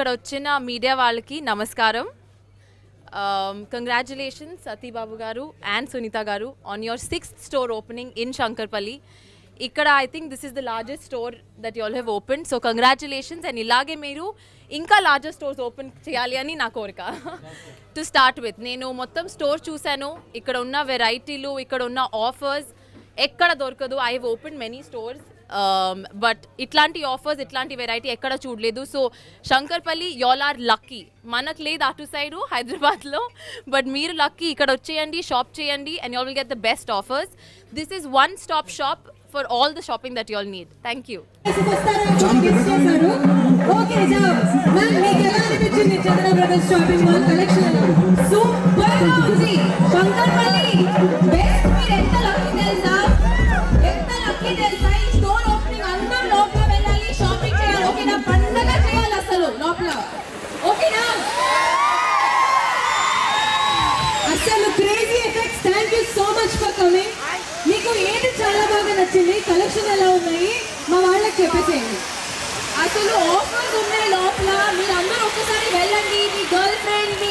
ఇక్కడ వచ్చిన మీడియా వాళ్ళకి నమస్కారం. కంగ్రాచులేషన్స్ సతీ బాబు గారు అండ్ సునీత గారు on your 6th store opening in Shankarpalli. ఇక్కడ I think this is the largest store that you all have opened. So congratulations and ఇలాగే మీరు ఇంకా లార్జెస్ట్ స్టోర్స్ ఓపెన్ చేయాలి అని నా కోరిక. టు స్టార్ట్ విత్ నేను మొత్తం స్టోర్ చూశాను. ఇక్కడ ఉన్న వెరైటీలు, ఇక్కడ ఉన్న ఆఫర్స్ ఎక్కడ దొరకదు. I have open many stores but ఇట్లాంటి ఆఫర్స్, ఇట్లాంటి వెరైటీ ఎక్కడ చూడలేదు. So Shankarpalli y'all are lucky. మనకు లేదు అటు సైడు హైదరాబాద్లో, బట్ మీరు లక్కీ. ఇక్కడ వచ్చేయండి, షాప్ చేయండి and y'all will get the best offers. This is one stop shop for all the shopping that y'all need. Thank you. Okay, ma'am, మీకు ఎలా అనిపించింది Chandra brothers shopping mall collection? Super గా ఉంది. Shankarpalli best. మీరు ఎంత లక్కీ తెలుసా, ఎంత లక్కీ తెలుసా. ఈ స్టోర్ ఓపెనింగ్ అందరూ లోపల వెళ్ళాలి, షాపింగ్ చేయాలి. ఓకేనా? పండగ చేయాలి అసలు లోపల. ఓకేనా? అసలు crazy effects. Thank you so much for coming. మీకు ఏది చాలా బాగా నచ్చింది, కలెక్షన్ ఎలా ఉన్నాయి మా వాళ్ళకి చెప్పేసేయండి. అసలు ఆఫర్స్ ఉన్నాయి లోపల. మీరు అందరూ ఒక్కసారి వెళ్ళండి. మీ గర్ల్ ఫ్రెండ్, మీ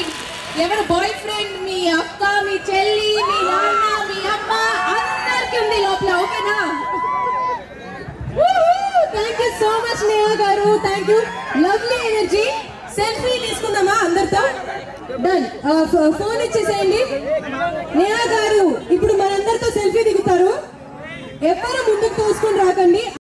ఎవరు బాయ్ ఫ్రెండ్, మీ అక్క, మీ చెల్లి, మీ నాన్న, మీ అమ్మ అందరికి ఉంది లోపల. ఓకేనా? Thank you so much Neha garu. Thank you. Lovely energy. Selfie తీసుకుందామా అందరితో? డన్. ఫోన్ ఇచ్చేసేయండి. నేహా గారు ఇప్పుడు మనందరితో సెల్ఫీ దిగుతారు. ఎవరు ముందుకు తోసుకొని రాకండి.